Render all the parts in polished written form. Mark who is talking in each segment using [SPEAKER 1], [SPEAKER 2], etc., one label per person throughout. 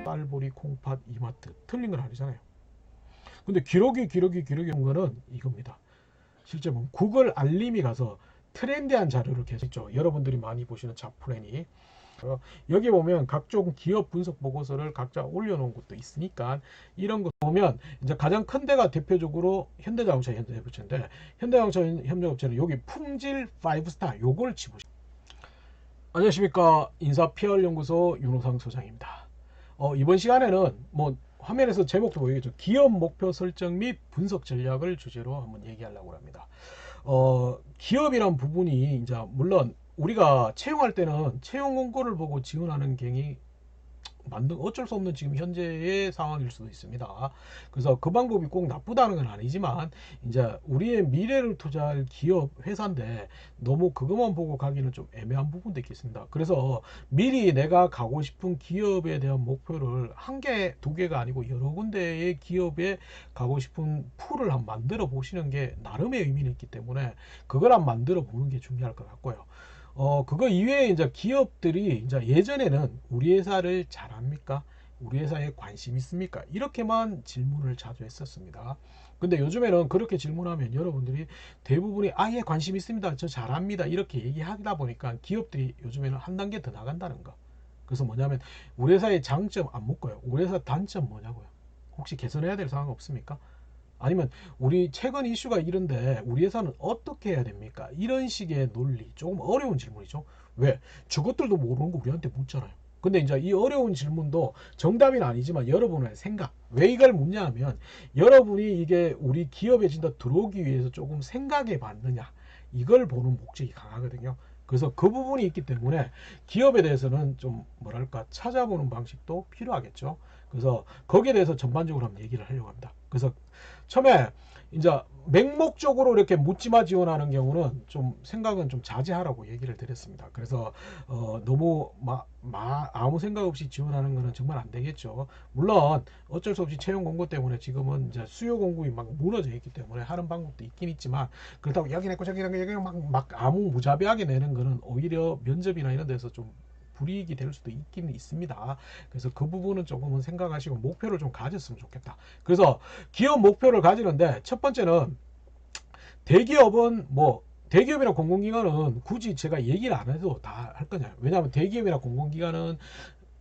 [SPEAKER 1] 쌀보리, 콩팥, 이마트 틀린 건 아니잖아요. 근데 기록이 온 거는 이겁니다. 실제 보면 구글 알림이 가서 트렌디한 자료를 계속 있죠. 여러분들이 많이 보시는 잡프레니 여기 보면 각종 기업 분석 보고서를 각자 올려놓은 것도 있으니까 이런 거 보면 이제 가장 큰 데가 대표적으로 현대자동차 현대자동차인데 현대자동차 협력업체는 여기 품질 5스타 요걸 집으시죠. 안녕하십니까. 인사 PR 연구소 윤호상 소장입니다. 이번 시간에는 뭐 화면에서 제목도 보이겠죠. 기업 목표 설정 및 분석 전략을 주제로 한번 얘기하려고 합니다. 기업이란 부분이 이제 물론 우리가 채용할 때는 채용 공고를 보고 지원하는 경이 어쩔 수 없는 지금 현재의 상황일 수도 있습니다. 그래서 그 방법이 꼭 나쁘다는 건 아니지만 이제 우리의 미래를 투자할 기업 회사인데 너무 그것만 보고 가기는 좀 애매한 부분도 있겠습니다. 그래서 미리 내가 가고 싶은 기업에 대한 목표를 한 개, 두 개가 아니고 여러 군데의 기업에 가고 싶은 풀을 한번 만들어 보시는 게 나름의 의미는 있기 때문에 그걸 한번 만들어 보는 게 중요할 것 같고요. 그거 이외에 이제 기업들이 이제 예전에는 우리 회사를 잘합니까? 우리 회사에 관심 있습니까? 이렇게만 질문을 자주 했었습니다. 근데 요즘에는 그렇게 질문하면 여러분들이 대부분이 아예 관심 있습니다. 저 잘합니다. 이렇게 얘기하다 보니까 기업들이 요즘에는 한 단계 더 나간다는 거. 그래서 뭐냐면 우리 회사의 장점 안 묻고요. 우리 회사 단점 뭐냐고요. 혹시 개선해야 될 상황 없습니까? 아니면 우리 최근 이슈가 이런데 우리 회사는 어떻게 해야 됩니까? 이런 식의 논리, 조금 어려운 질문이죠. 왜? 저것들도 모르는 거 우리한테 묻잖아요. 근데 이제 이 어려운 질문도 정답은 아니지만 여러분의 생각, 왜 이걸 묻냐 하면 여러분이 이게 우리 기업에 진짜 들어오기 위해서 조금 생각해 봤느냐, 이걸 보는 목적이 강하거든요. 그래서 그 부분이 있기 때문에 기업에 대해서는 좀 뭐랄까 찾아보는 방식도 필요하겠죠. 그래서 거기에 대해서 전반적으로 한번 얘기를 하려고 합니다. 그래서 처음에 이제 맹목적으로 이렇게 묻지마 지원하는 경우는 좀 생각은 좀 자제하라고 얘기를 드렸습니다. 그래서 너무 아무 생각 없이 지원하는 거는 정말 안 되겠죠. 물론 어쩔 수 없이 채용 공고 때문에 지금은 이제 수요 공급이 막 무너져 있기 때문에 하는 방법도 있긴 있지만 그렇다고 여기 냈고 저기 냈고 여기 막 아무 무자비하게 내는 거는 오히려 면접이나 이런 데서 좀 불이익이 될 수도 있긴 있습니다. 그래서 그 부분은 조금은 생각하시고 목표를 좀 가졌으면 좋겠다. 그래서 기업 목표를 가지는데 첫 번째는 대기업은 뭐 대기업이나 공공기관은 굳이 제가 얘기를 안 해도 다 할 거냐. 왜냐하면 대기업이나 공공기관은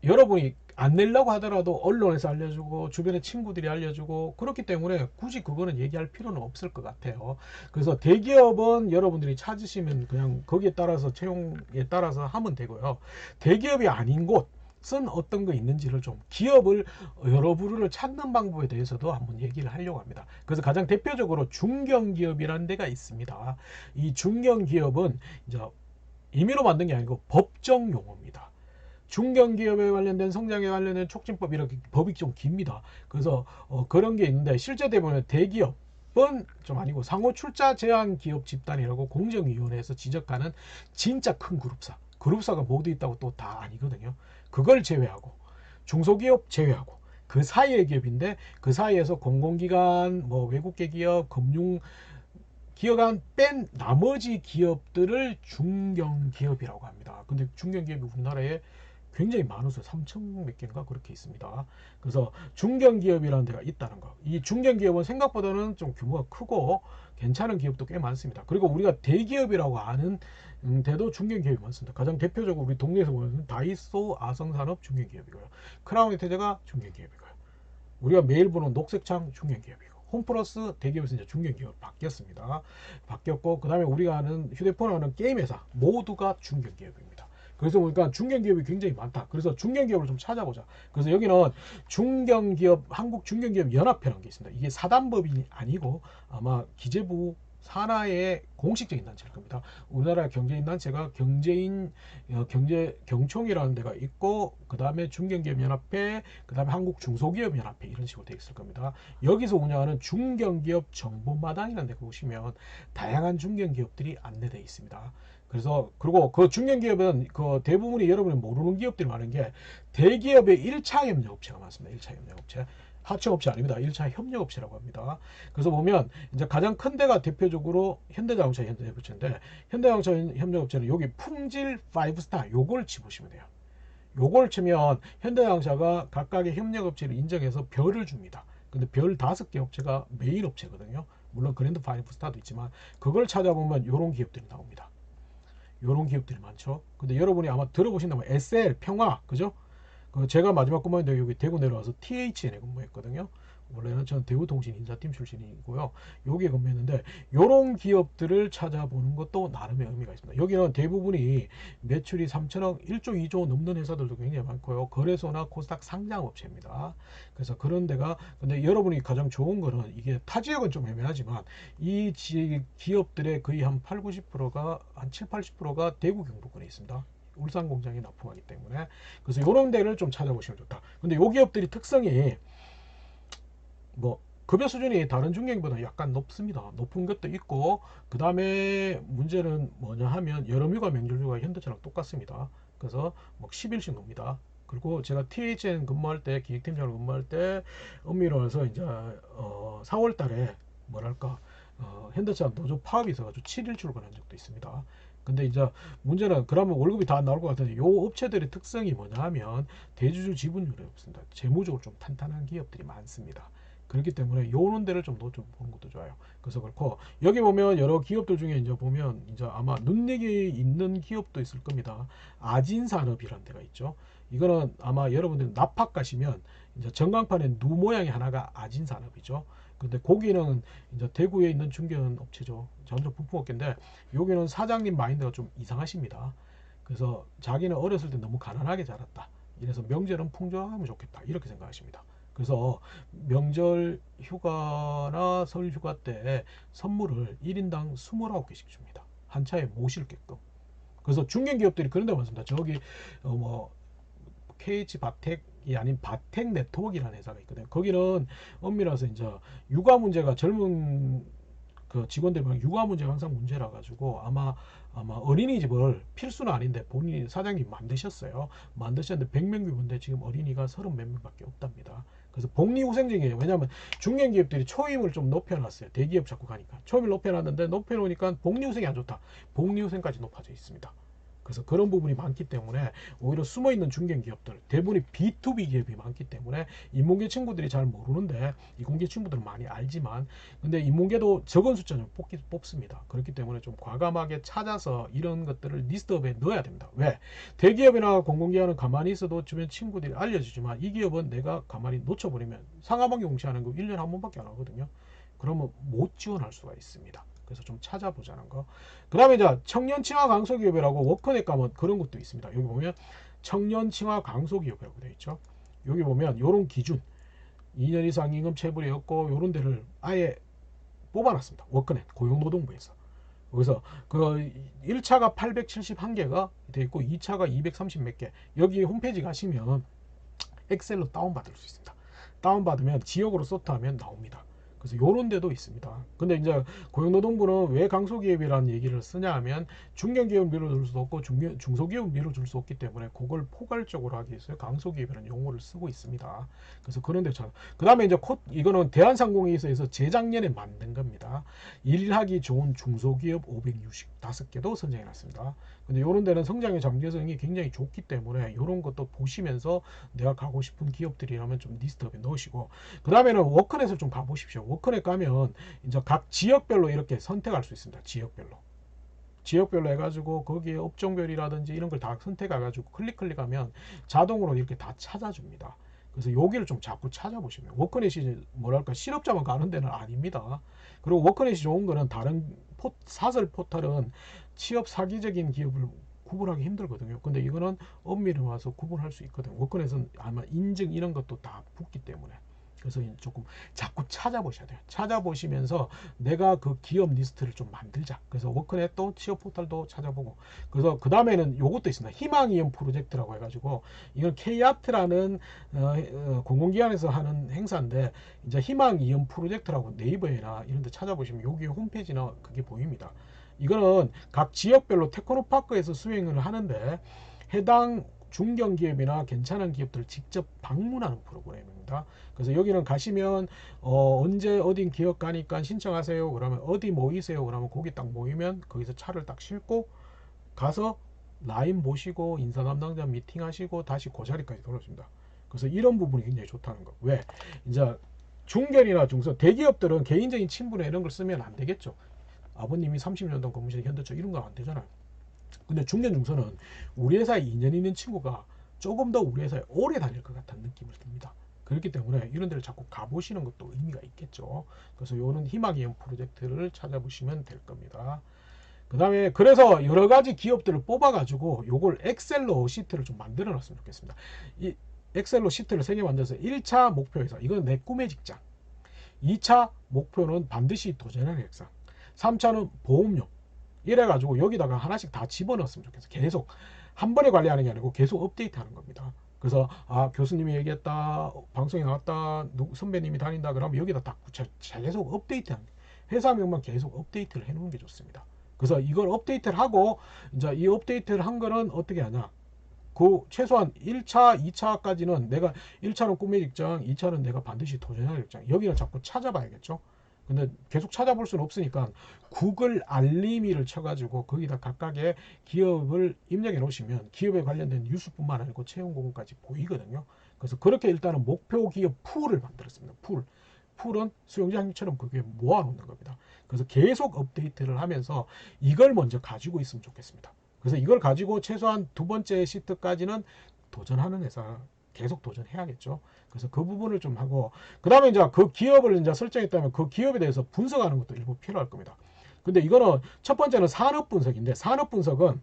[SPEAKER 1] 여러분이 안 내려고 하더라도 언론에서 알려주고 주변의 친구들이 알려주고 그렇기 때문에 굳이 그거는 얘기할 필요는 없을 것 같아요. 그래서 대기업은 여러분들이 찾으시면 그냥 거기에 따라서 채용에 따라서 하면 되고요. 대기업이 아닌 곳은 어떤 거 있는지를 좀 기업을 여러 부류를 찾는 방법에 대해서도 한번 얘기를 하려고 합니다. 그래서 가장 대표적으로 중견기업이라는 데가 있습니다. 이 중견기업은 이제 임의로 만든 게 아니고 법정 용어입니다. 중견기업에 관련된 성장에 관련된 촉진법 이렇게 법이 좀 깁니다. 그래서 그런 게 있는데 실제 대부분 대기업은 좀 아니고 상호 출자 제한 기업 집단이라고 공정위원회에서 지적하는 진짜 큰 그룹사가 모두 있다고 또 다 아니거든요. 그걸 제외하고 중소기업 제외하고 그 사이의 기업인데 그 사이에서 공공기관, 뭐 외국계 기업, 금융 기업안 뺀 나머지 기업들을 중견기업이라고 합니다. 근데 중견기업이 우리나라에 굉장히 많아서 3천 몇 개인가 그렇게 있습니다. 그래서 중견기업이라는 데가 있다는 거. 이 중견기업은 생각보다는 좀 규모가 크고 괜찮은 기업도 꽤 많습니다. 그리고 우리가 대기업이라고 아는 데도 중견기업이 많습니다. 가장 대표적으로 우리 동네에서 보면 다이소, 아성산업 중견기업이고요. 크라운 혜태제가 중견기업이고요. 우리가 매일 보는 녹색창 중견기업이고 홈플러스 대기업에서 이제 중견기업 바뀌었습니다. 바뀌었고 그 다음에 우리가 아는 휴대폰 하는 게임회사 모두가 중견기업입니다. 그래서 보니까 중견기업이 굉장히 많다. 그래서 중견기업을 좀 찾아보자. 그래서 여기는 중견기업 한국 중견기업 연합회라는 게 있습니다. 이게 사단법인이 아니고 아마 기재부 산하의 공식적인 단체일 겁니다. 우리나라 경제인 단체가 경총이라는 데가 있고 그 다음에 중견기업연합회, 그 다음에 한국중소기업연합회 이런 식으로 되어 있을 겁니다. 여기서 운영하는 중견기업 정보마당이라는 데 보시면 다양한 중견기업들이 안내되어 있습니다. 그래서 그리고 그 중견기업은 그 대부분이 여러분이 모르는 기업들이 많은 게 대기업의 1차 협력업체가 많습니다. 1차 협력업체. 하청업체 아닙니다. 1차 협력업체라고 합니다. 그래서 보면 이제 가장 큰 데가 대표적으로 현대자동차 현대자동차인데 현대자동차 협력업체는 여기 품질 5스타 요걸 집으시면 돼요. 요걸 치면 현대자동차가 각각의 협력업체를 인정해서 별을 줍니다. 근데 별 5개 업체가 메인 업체거든요. 물론 그랜드 파이브스타도 있지만 그걸 찾아보면 요런 기업들이 나옵니다. 요런 기업들이 많죠. 근데 여러분이 아마 들어보신다면 SL, 평화, 그죠? 제가 마지막 근무했는데 여기 대구 내려와서 THN에 근무했거든요. 원래는 저는 대구통신 인사팀 출신이고요. 여기에 근무했는데 이런 기업들을 찾아보는 것도 나름의 의미가 있습니다. 여기는 대부분이 매출이 3천억, 1조, 2조 넘는 회사들도 굉장히 많고요. 거래소나 코스닥 상장업체입니다. 그래서 그런 데가 근데 여러분이 가장 좋은 거는 이게 타 지역은 좀 애매하지만 이 기업들의 거의 한 8, 90%가 한 7, 80%가 대구 경북권에 있습니다. 울산 공장이 납품하기 때문에 그래서 이런 데를 좀 찾아보시면 좋다. 근데 요 기업들이 특성이 뭐 급여 수준이 다른 중개보다 약간 높습니다. 높은 것도 있고 그 다음에 문제는 뭐냐 하면 여름휴가 명절휴가 현대차랑 똑같습니다. 그래서 뭐 10일씩 놉니다. 그리고 제가 THN 근무할 때 기획팀장으로 근무할 때 엄밀해서 이제 4월 달에 뭐랄까 현대차 노조 파업이 있어가지고 7일 출근한 적도 있습니다. 근데 이제 문제는 그러면 월급이 다 나올 것 같은데 요 업체들의 특성이 뭐냐 하면 대주주 지분율이 없습니다. 재무적으로 좀 탄탄한 기업들이 많습니다. 그렇기 때문에 요런 데를 좀 보는 것도 좋아요. 그래서 그렇고 여기 보면 여러 기업들 중에 이제 보면 이제 아마 눈여기 있는 기업도 있을 겁니다. 아진산업이라는 데가 있죠. 이거는 아마 여러분들 납팍 가시면 이제 전광판에 누 모양의 하나가 아진산업이죠. 근데 거기는 이제 대구에 있는 중견 업체죠. 전적 부품업계인데 여기는 사장님 마인드가 좀 이상하십니다. 그래서 자기는 어렸을 때 너무 가난하게 자랐다. 이래서 명절은 풍족하면 좋겠다. 이렇게 생각하십니다. 그래서 명절 휴가나 설 휴가 때 선물을 1인당 29개씩 줍니다. 한 차에 모실게끔. 그래서 중견기업들이 그런 데 많습니다. 저기 뭐 KH 바텍이 아닌 바텍 네트워크라는 회사가 있거든요. 거기는 엄밀해서 이제 육아 문제가 젊은 그 직원들 보면 육아 문제가 항상 문제라 가지고 아마 어린이집을 필수는 아닌데 본인이 사장님이 만드셨어요. 만드셨는데 100명 규모인데 지금 어린이가 30 몇 명밖에 없답니다. 그래서 복리후생적이에요. 왜냐하면 중견기업들이 초임을 좀 높여놨어요. 대기업 자꾸 가니까 초임을 높여놨는데 높여놓으니까 복리후생이 안 좋다. 복리후생까지 높아져 있습니다. 그래서 그런 부분이 많기 때문에 오히려 숨어있는 중견기업들 대부분이 B2B 기업이 많기 때문에 인문계 친구들이 잘 모르는데 이공계 친구들은 많이 알지만 근데 인문계도 적은 숫자는 뽑습니다. 그렇기 때문에 좀 과감하게 찾아서 이런 것들을 리스트업에 넣어야 됩니다. 왜? 대기업이나 공공기관은 가만히 있어도 주변 친구들이 알려주지만 이 기업은 내가 가만히 놓쳐버리면 상하반기 공시하는 거 1년에 한 번밖에 안 하거든요. 그러면 못 지원할 수가 있습니다. 그래서 좀 찾아보자는 거. 그 다음에 이제 청년 친화 강소기업이라고 워크넷 가면 그런 것도 있습니다. 여기 보면 청년 친화 강소기업이라고 되어 있죠. 여기 보면 요런 기준 2년 이상 임금 체불이었고 요런 데를 아예 뽑아놨습니다. 워크넷 고용노동부에서. 그래서 그 1차가 871개가 되어 있고 2차가 230 몇 개. 여기 홈페이지 가시면 엑셀로 다운받을 수 있습니다. 다운받으면 지역으로 소트하면 나옵니다. 그래서 요런 데도 있습니다. 근데 이제 고용노동부는 왜 강소기업이라는 얘기를 쓰냐 하면 중견기업 밀어줄 수 없고 중소기업 밀어줄 수 없기 때문에 그걸 포괄적으로 하기 위해서 강소기업이라는 용어를 쓰고 있습니다. 그래서 그런 데처럼 그 다음에 이제 이거는 대한상공회의소에서 재작년에 만든 겁니다. 일하기 좋은 중소기업 565개도 선정해 놨습니다. 근데 요런 데는 성장의 잠재성이 굉장히 좋기 때문에 요런 것도 보시면서 내가 가고 싶은 기업들이라면 좀 리스트업에 넣으시고 그 다음에는 워크넷을 좀 가보십시오. 워크넷 가면 이제 각 지역별로 이렇게 선택할 수 있습니다. 지역별로 해가지고 거기에 업종별이라든지 이런 걸 다 선택해가지고 클릭하면 자동으로 이렇게 다 찾아줍니다. 그래서 여기를 좀 자꾸 찾아보시면 워크넷이 뭐랄까 실업자만 가는 데는 아닙니다. 그리고 워크넷이 좋은 거는 다른 사설 포털은 취업 사기적인 기업을 구분하기 힘들거든요. 근데 이거는 엄밀히 와서 구분할 수 있거든요. 워크넷은 아마 인증 이런 것도 다 붙기 때문에. 그래서 조금 자꾸 찾아보셔야 돼요. 찾아보시면서 내가 그 기업 리스트를 좀 만들자. 그래서 워크넷도 취업 포털도 찾아보고. 그래서 그 다음에는 요것도 있습니다. 희망이연 프로젝트라고 해가지고 이건 K아트라는 공공기관에서 하는 행사인데 이제 희망이연 프로젝트라고 네이버에나 이런 데 찾아보시면 여기 홈페이지나 그게 보입니다. 이거는 각 지역별로 테크노파크에서 수행을 하는데 해당 중견기업이나 괜찮은 기업들 직접 방문하는 프로그램입니다. 그래서 여기는 가시면 언제 어딘 기업 가니까 신청하세요. 그러면 어디 모이세요. 그러면 거기 딱 모이면 거기서 차를 딱 싣고 가서 라인 보시고 인사 담당자 미팅하시고 다시 그 자리까지 돌아옵니다. 그래서 이런 부분이 굉장히 좋다는 거. 왜? 이제 중견이나 중소 대기업들은 개인적인 친분에 이런 걸 쓰면 안 되겠죠. 아버님이 30년 동안 근무하신 현대차 이런 건 안 되잖아요. 근데 중견 중소는 우리 회사에 인연 있는 친구가 조금 더 우리 회사에 오래 다닐 것 같다는 느낌을 듭니다. 그렇기 때문에 이런 데를 자꾸 가보시는 것도 의미가 있겠죠. 그래서 요는 희망이형 프로젝트를 찾아보시면 될 겁니다. 그 다음에 그래서 여러 가지 기업들을 뽑아가지고 요걸 엑셀로 시트를 좀 만들어 놨으면 좋겠습니다. 이 엑셀로 시트를 3개 만들어서 1차 목표에서 이건 내 꿈의 직장, 2차 목표는 반드시 도전하는 액상, 3차는 보험료, 이래가지고 여기다가 하나씩 다 집어넣었으면 좋겠어요. 계속 한 번에 관리하는 게 아니고 계속 업데이트하는 겁니다. 그래서 교수님이 얘기했다, 방송에 나왔다, 선배님이 다닌다 그러면 여기다 딱 계속 업데이트하는 거예요. 회사명만 계속 업데이트를 해놓는 게 좋습니다. 그래서 이걸 업데이트를 하고 이제 이 업데이트를 한 거는 어떻게 하냐, 그 최소한 1차, 2차까지는 내가 1차는 꿈의 직장, 2차는 내가 반드시 도전할 직장, 여기는 자꾸 찾아봐야겠죠. 근데 계속 찾아볼 수는 없으니까 구글 알림이를 쳐가지고 거기다 각각의 기업을 입력해 놓으시면 기업에 관련된 뉴스뿐만 아니고 채용 공고까지 보이거든요. 그래서 그렇게 일단은 목표 기업 풀을 만들었습니다. 풀은 수영장처럼 그게 모아놓는 겁니다. 그래서 계속 업데이트를 하면서 이걸 먼저 가지고 있으면 좋겠습니다. 그래서 이걸 가지고 최소한 두 번째 시트까지는 도전하는 회사 계속 도전해야겠죠. 그래서 그 부분을 좀 하고, 그 다음에 이제 그 기업을 이제 설정했다면 그 기업에 대해서 분석하는 것도 일부 필요할 겁니다. 근데 이거는 첫 번째는 산업 분석인데, 산업 분석은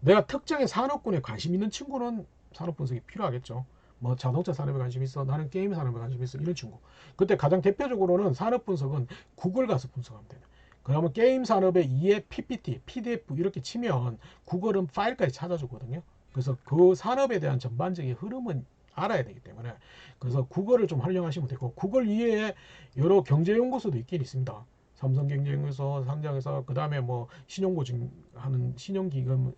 [SPEAKER 1] 내가 특정의 산업군에 관심 있는 친구는 산업 분석이 필요하겠죠. 뭐 자동차 산업에 관심 있어, 나는 게임 산업에 관심 있어, 이런 친구. 그때 가장 대표적으로는 산업 분석은 구글 가서 분석하면 돼요. 그러면 게임 산업의 이해 PPT, PDF 이렇게 치면 구글은 파일까지 찾아주거든요. 그래서 그 산업에 대한 전반적인 흐름은 알아야 되기 때문에, 그래서 구글을 좀 활용하시면 되고, 구글 이외에 여러 경제연구소도 있긴 있습니다. 삼성경제연구소, 상장회사, 그 다음에 뭐 신용보증하는 신용기금,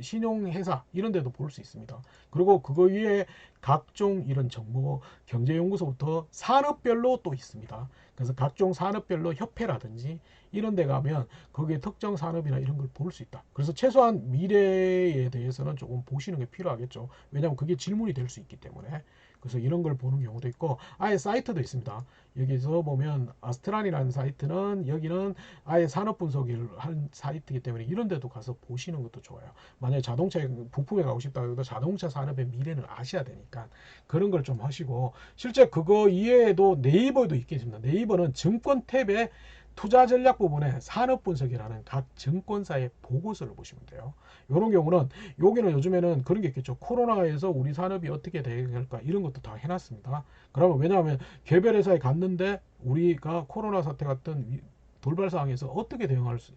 [SPEAKER 1] 신용회사 이런 데도 볼 수 있습니다. 그리고 그거 위에 각종 이런 정보 경제연구소부터 산업별로 또 있습니다. 그래서 각종 산업별로 협회라든지 이런 데 가면 거기에 특정 산업이나 이런 걸 볼 수 있다. 그래서 최소한 미래에 대해서는 조금 보시는 게 필요하겠죠. 왜냐하면 그게 질문이 될 수 있기 때문에. 그래서 이런 걸 보는 경우도 있고, 아예 사이트도 있습니다. 여기서 보면 아스트란이라는 사이트는, 여기는 아예 산업 분석을 한 사이트이기 때문에 이런 데도 가서 보시는 것도 좋아요. 만약에 자동차 부품에 가고 싶다 해도 자동차 산업의 미래는 아셔야 되니까 그런 걸 좀 하시고, 실제 그거 이외에도 네이버도 있겠습니다. 네이버는 증권 탭에 투자 전략 부분에 산업 분석이라는 각 증권사의 보고서를 보시면 돼요. 이런 경우는, 여기는 요즘에는 그런 게 있겠죠. 코로나에서 우리 산업이 어떻게 대응할까 이런 것도 다 해놨습니다. 그러면 왜냐하면 개별 회사에 갔는데 우리가 코로나 사태 같은 돌발 상황에서 어떻게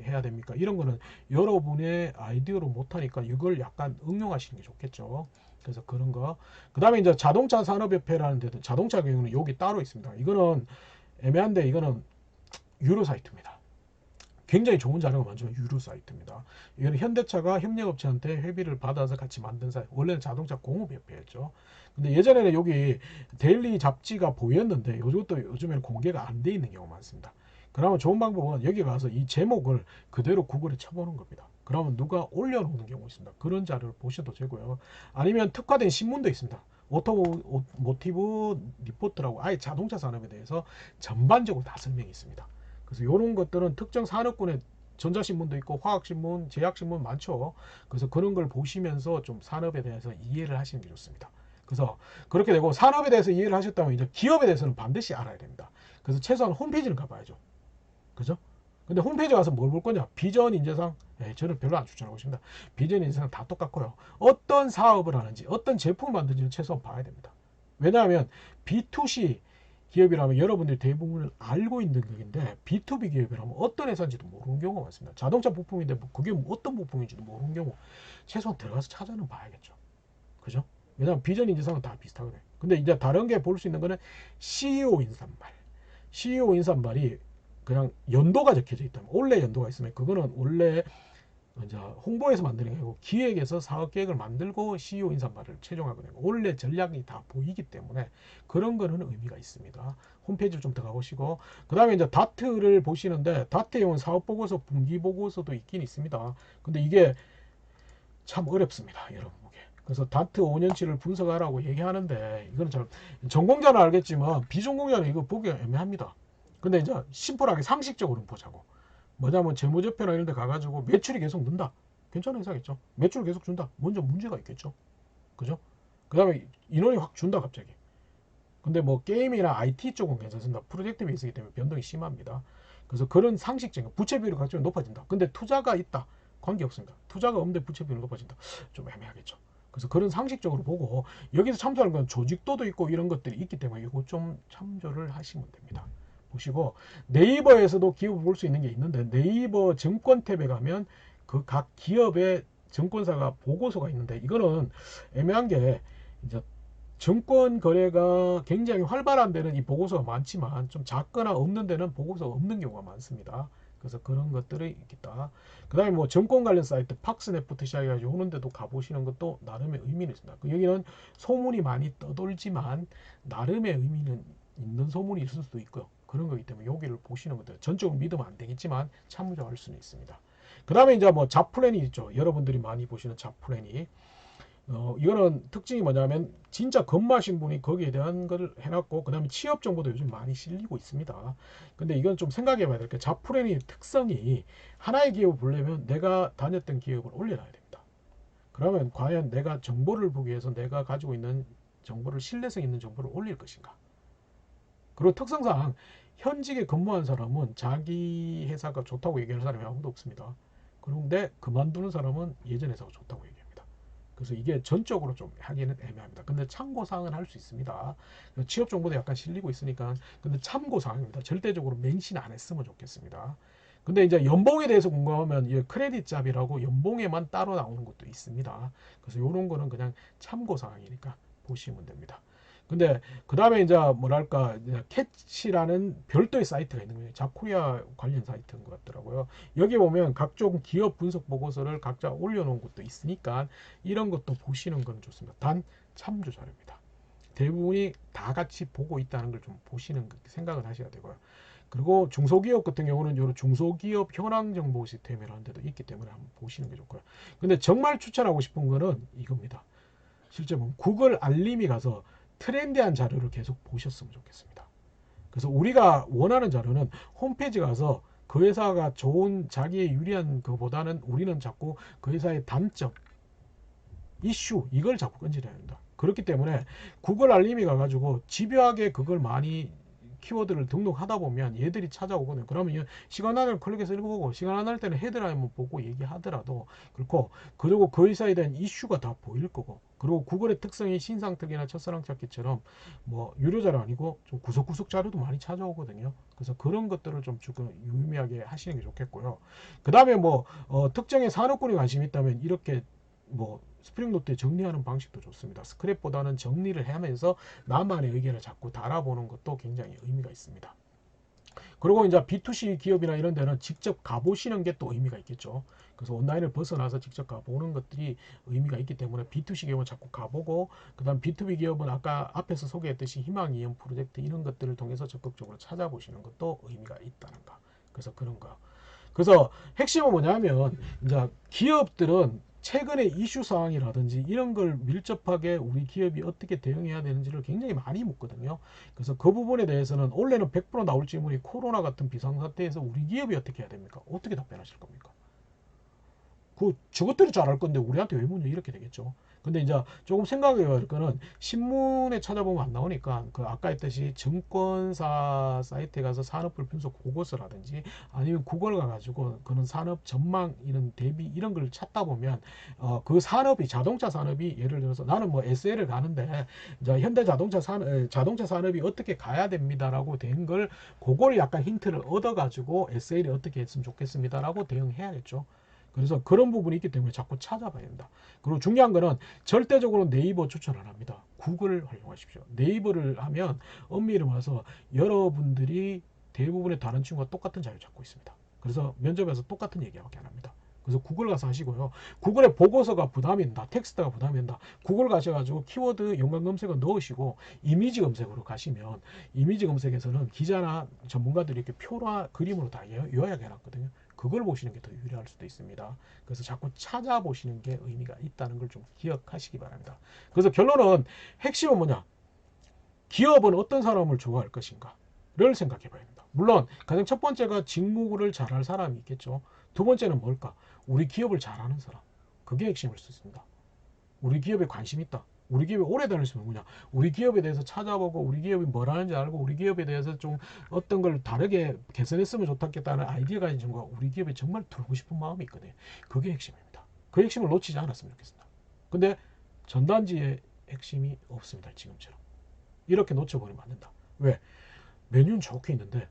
[SPEAKER 1] 해야 됩니까? 이런 거는 여러분의 아이디어로 못하니까 이걸 약간 응용하시는 게 좋겠죠. 그래서 그런 거. 그 다음에 이제 자동차 산업협회라는 데도, 자동차 경우는 여기 따로 있습니다. 이거는 애매한데 이거는 유료 사이트입니다. 굉장히 좋은 자료가 많지만 유료 사이트입니다. 이거는 현대차가 협력업체한테 회비를 받아서 같이 만든 사이트. 원래는 자동차 공업협회였죠. 근데 예전에는 여기 데일리 잡지가 보였는데 이것도 요즘에는 공개가 안 돼 있는 경우가 많습니다. 그러면 좋은 방법은 여기 가서 이 제목을 그대로 구글에 쳐보는 겁니다. 그러면 누가 올려놓는 경우가 있습니다. 그런 자료를 보셔도 되고요. 아니면 특화된 신문도 있습니다. 오토모티브 리포트라고 아예 자동차 산업에 대해서 전반적으로 다 설명이 있습니다. 그래서 이런 것들은 특정 산업군의 전자신문도 있고 화학신문, 제약신문 많죠. 그래서 그런 걸 보시면서 좀 산업에 대해서 이해를 하시는 게 좋습니다. 그래서 그렇게 되고, 산업에 대해서 이해를 하셨다면 이제 기업에 대해서는 반드시 알아야 됩니다. 그래서 최소한 홈페이지를 가봐야죠. 그죠? 근데 홈페이지 가서 뭘 볼 거냐? 비전 인재상, 저는 별로 안 추천하고 있습니다. 비전 인재상 다 똑같고요. 어떤 사업을 하는지, 어떤 제품을 만드는지는 최소한 봐야 됩니다. 왜냐하면 B2C 기업이라면 여러분들이 대부분을 알고 있는 것인데, B2B 기업이라면 어떤 회사인지도 모르는 경우가 많습니다. 자동차 부품인데 뭐 그게 어떤 부품인지도 모르는 경우, 최소한 들어가서 찾아는 봐야겠죠. 그죠? 왜냐하면 비전 인재상은 다 비슷하거든요. 근데 이제 다른 게 볼 수 있는 거는 CEO 인사말. CEO 인사말이 그냥 연도가 적혀져 있다면, 올해 연도가 있으면 그거는 원래 이제 홍보에서 만드는 게 아니고 기획에서 사업 계획을 만들고 CEO 인사말을 최종하거든요. 원래 전략이 다 보이기 때문에 그런 거는 의미가 있습니다. 홈페이지를 좀 들어가 보시고, 그 다음에 이제 다트를 보시는데, 다트에 온 사업 보고서, 분기 보고서도 있긴 있습니다. 근데 이게 참 어렵습니다, 여러분 보기에. 그래서 다트 5년치를 분석하라고 얘기하는데 이거는 잘 전공자는 알겠지만 비전공자는 이거 보기가 애매합니다. 근데 이제 심플하게 상식적으로 보자고. 뭐냐면 재무제표나 이런 데 가가지고 매출이 계속 는다. 괜찮은 회사겠죠. 매출을 계속 준다. 먼저 문제가 있겠죠. 그죠? 그 다음에 인원이 확 준다 갑자기. 근데 뭐 게임이나 IT 쪽은 괜찮습니다. 프로젝트 베이스이기 때문에 변동이 심합니다. 그래서 그런 상식적인 부채 비율이 갑자기 높아진다. 근데 투자가 있다. 관계없습니다. 투자가 없는데 부채 비율이 높아진다. 좀 애매하겠죠. 그래서 그런 상식적으로 보고 여기서 참조하는 건 조직도도 있고 이런 것들이 있기 때문에 이거 좀 참조를 하시면 됩니다. 보시고 네이버에서도 기업을 볼 수 있는 게 있는데 네이버 증권 탭에 가면 그 각 기업의 증권사가 보고서가 있는데 이거는 애매한 게 이제 증권 거래가 굉장히 활발한 데는 이 보고서가 많지만 좀 작거나 없는 데는 보고서가 없는 경우가 많습니다. 그래서 그런 것들이 있겠다. 그 다음에 뭐 증권 관련 사이트 팍스넷부터 시작해가지고 오는 데도 가보시는 것도 나름의 의미는 있습니다. 여기는 소문이 많이 떠돌지만 나름의 의미는 있는 소문이 있을 수도 있고요. 그런 거기 때문에 여기를 보시는 것도 전적으로 믿으면 안 되겠지만 참조할 수는 있습니다. 그 다음에 이제 뭐 잡플랜이 있죠. 여러분들이 많이 보시는 잡플랜이 이거는 특징이 뭐냐면 진짜 겁마신 분이 거기에 대한 걸 해놨고 그 다음에 취업 정보도 요즘 많이 실리고 있습니다. 근데 이건 좀 생각해 봐야 될 게 잡플랜의 특성이 하나의 기업을 보려면 내가 다녔던 기업을 올려놔야 됩니다. 그러면 과연 내가 정보를 보기 위해서 내가 가지고 있는 정보를 신뢰성 있는 정보를 올릴 것인가. 그리고 특성상 현직에 근무한 사람은 자기 회사가 좋다고 얘기하는 사람이 아무도 없습니다. 그런데 그만두는 사람은 예전 회사가 좋다고 얘기합니다. 그래서 이게 전적으로 좀 하기는 애매합니다. 근데 참고사항은 할 수 있습니다. 취업 정보도 약간 실리고 있으니까. 근데 참고사항입니다. 절대적으로 맹신 안 했으면 좋겠습니다. 근데 이제 연봉에 대해서 궁금하면 이 크레딧 잡이라고 연봉에만 따로 나오는 것도 있습니다. 그래서 이런 거는 그냥 참고사항이니까 보시면 됩니다. 근데 그 다음에 이제 뭐랄까 캐치라는 별도의 사이트가 있는 거예요. 자코리아 관련 사이트인 것 같더라고요. 여기 보면 각종 기업 분석 보고서를 각자 올려놓은 것도 있으니까 이런 것도 보시는 건 좋습니다. 단 참조 자료입니다. 대부분이 다 같이 보고 있다는 걸 좀 보시는 생각을 하셔야 되고요. 그리고 중소기업 같은 경우는 이런 중소기업 현황 정보 시스템이라는 데도 있기 때문에 한번 보시는 게 좋고요. 근데 정말 추천하고 싶은 거는 이겁니다. 실제 보면 구글 알림이 가서 트렌디한 자료를 계속 보셨으면 좋겠습니다. 그래서 우리가 원하는 자료는 홈페이지 가서 그 회사가 좋은 자기의 유리한 것보다는 우리는 자꾸 그 회사의 단점, 이슈 이걸 자꾸 건지려야 합니다. 그렇기 때문에 구글 알림이 가가지고 집요하게 그걸 많이 키워드를 등록하다 보면 얘들이 찾아오거든요. 그러면 시간 안을 클릭해서 읽어보고 시간 안 할 때는 헤드라인만 보고 얘기하더라도 그렇고 그리고 그 회사에 대한 이슈가 다 보일 거고 그리고 구글의 특성이 신상특이나 첫사랑 찾기처럼 뭐 유료 자료 아니고 좀 구석구석 자료도 많이 찾아오거든요. 그래서 그런 것들을 좀 조금 유의미하게 하시는 게 좋겠고요. 그 다음에 뭐 특정의 산업군에 관심이 있다면 이렇게 뭐 스프링노트에 정리하는 방식도 좋습니다. 스크랩보다는 정리를 하면서 나만의 의견을 자꾸 달아보는 것도 굉장히 의미가 있습니다. 그리고 이제 B2C 기업이나 이런 데는 직접 가보시는 게 또 의미가 있겠죠. 그래서 온라인을 벗어나서 직접 가보는 것들이 의미가 있기 때문에 B2C 기업은 자꾸 가보고 그 다음 B2B 기업은 아까 앞에서 소개했듯이 희망이연 프로젝트 이런 것들을 통해서 적극적으로 찾아보시는 것도 의미가 있다는 거. 그래서 그런 거. 그래서 핵심은 뭐냐면 이제 기업들은 최근의 이슈 사항이라든지 이런 걸 밀접하게 우리 기업이 어떻게 대응해야 되는지를 굉장히 많이 묻거든요. 그래서 그 부분에 대해서는 원래는 100% 나올 질문이 코로나 같은 비상사태에서 우리 기업이 어떻게 해야 됩니까? 어떻게 답변하실 겁니까? 저것들이 잘할 건데 우리한테 왜 묻냐 이렇게 되겠죠. 근데 이제 조금 생각해 볼 거는 신문에 찾아보면 안 나오니까 그 아까 했듯이 증권사 사이트에 가서 산업별 분석 보고서라든지 아니면 구글 가가지고 그런 산업 전망 이런 대비 이런 걸 찾다 보면 그 산업이 자동차 산업이 예를 들어서 나는 뭐 SL을 가는데 이제 현대 자동차 산업이 어떻게 가야 됩니다라고 된 걸 그걸 약간 힌트를 얻어가지고 SL이 어떻게 했으면 좋겠습니다라고 대응해야겠죠. 그래서 그런 부분이 있기 때문에 자꾸 찾아봐야 된다. 그리고 중요한 거는 절대적으로 네이버 추천 안 합니다. 구글을 활용하십시오. 네이버를 하면 엄밀히 말해서 여러분들이 대부분의 다른 친구가 똑같은 자료 찾고 있습니다. 그래서 면접에서 똑같은 얘기밖에 안 합니다. 그래서 구글 가서 하시고요. 구글의 보고서가 부담이 된다. 텍스트가 부담이 된다. 구글 가셔가지고 키워드 연관 검색어 넣으시고 이미지 검색으로 가시면 이미지 검색에서는 기자나 전문가들이 이렇게 표나 그림으로 다 요약해 놨거든요. 그걸 보시는 게 더 유리할 수도 있습니다. 그래서 자꾸 찾아보시는 게 의미가 있다는 걸 좀 기억하시기 바랍니다. 그래서 결론은 핵심은 뭐냐? 기업은 어떤 사람을 좋아할 것인가를 생각해 봐야 됩니다. 물론 가장 첫 번째가 직무를 잘할 사람이 있겠죠. 두 번째는 뭘까? 우리 기업을 잘하는 사람. 그게 핵심일 수 있습니다. 우리 기업에 관심 있다. 우리 기업에 오래 다녔으면 뭐냐? 우리 기업에 대해서 찾아보고 우리 기업이 뭘 하는지 알고 우리 기업에 대해서 좀 어떤 걸 다르게 개선했으면 좋겠다는 아이디어가 가진 친구가 우리 기업에 정말 들어오고 싶은 마음이 있거든요. 그게 핵심입니다. 그 핵심을 놓치지 않았으면 좋겠습니다. 근데 전단지에 핵심이 없습니다. 지금처럼. 이렇게 놓쳐버리면 안 된다. 왜? 메뉴는 좋게 있는데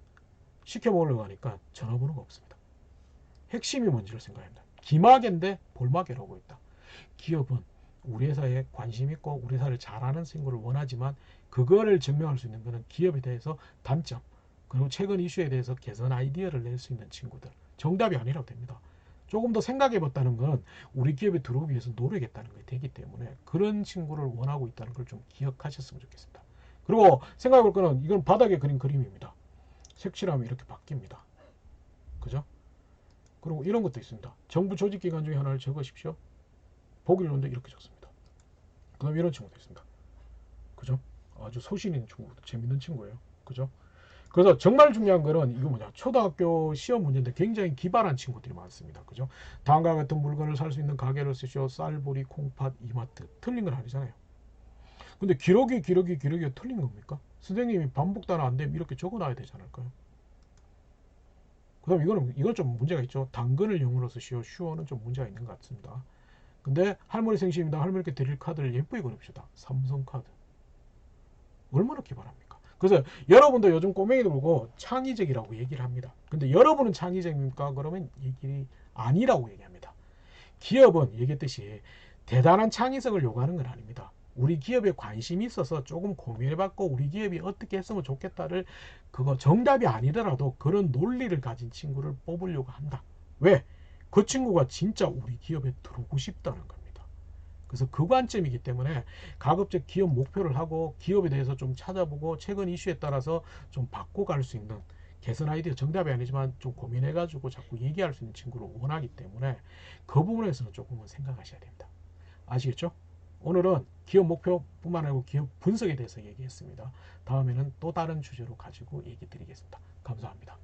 [SPEAKER 1] 시켜 먹으려고 하니까 전화번호가 없습니다. 핵심이 뭔지를 생각합니다. 기마개인데 볼마개라고 있다. 기업은 우리 회사에 관심 있고 우리 회사를 잘하는 친구를 원하지만 그거를 증명할 수 있는 것은 기업에 대해서 단점 그리고 최근 이슈에 대해서 개선 아이디어를 낼 수 있는 친구들. 정답이 아니라고 됩니다. 조금 더 생각해 봤다는 건 우리 기업에 들어오기 위해서 노력했다는 게 되기 때문에 그런 친구를 원하고 있다는 걸 좀 기억하셨으면 좋겠습니다. 그리고 생각해 볼 거는 이건 바닥에 그린 그림입니다. 색칠하면 이렇게 바뀝니다. 그죠? 그리고 이런 것도 있습니다. 정부 조직기관 중에 하나를 적으십시오. 보기를 놓는데 이렇게 적습니다. 그 다음에 이런 친구도 있습니다. 그죠? 아주 소신 있는 친구, 재밌는 친구예요. 그죠? 그래서 정말 중요한 거는 이거 뭐냐? 초등학교 시험 문제인데 굉장히 기발한 친구들이 많습니다. 그죠? 다음과 같은 물건을 살 수 있는 가게를 쓰시오. 쌀보리, 콩팥, 이마트. 틀린 건 아니잖아요. 근데 기록이 틀린 겁니까? 선생님이 반복 단어 안 되면 이렇게 적어놔야 되지 않을까요? 그 다음 이건 좀 문제가 있죠. 당근을 영어로 쓰시오. 슈어는 좀 문제가 있는 것 같습니다. 근데 할머니 생신입니다. 할머니께 드릴 카드를 예쁘게 그립시다. 삼성카드. 얼마나 기발합니까? 그래서 여러분도 요즘 꼬맹이들 보고 창의적이라고 얘기를 합니다. 근데 여러분은 창의적입니까? 그러면 얘기 아니라고 얘기합니다. 기업은 얘기했듯이 대단한 창의성을 요구하는 건 아닙니다. 우리 기업에 관심이 있어서 조금 고민해봤고 우리 기업이 어떻게 했으면 좋겠다를 그거 정답이 아니더라도 그런 논리를 가진 친구를 뽑으려고 한다. 왜? 그 친구가 진짜 우리 기업에 들어오고 싶다는 겁니다. 그래서 그 관점이기 때문에 가급적 기업 목표를 하고 기업에 대해서 좀 찾아보고 최근 이슈에 따라서 좀 바꿔갈 수 있는 개선 아이디어 정답이 아니지만 좀 고민해가지고 자꾸 얘기할 수 있는 친구를 원하기 때문에 그 부분에서는 조금은 생각하셔야 됩니다. 아시겠죠? 오늘은 기업 목표뿐만 아니고 기업 분석에 대해서 얘기했습니다. 다음에는 또 다른 주제로 가지고 얘기 드리겠습니다. 감사합니다.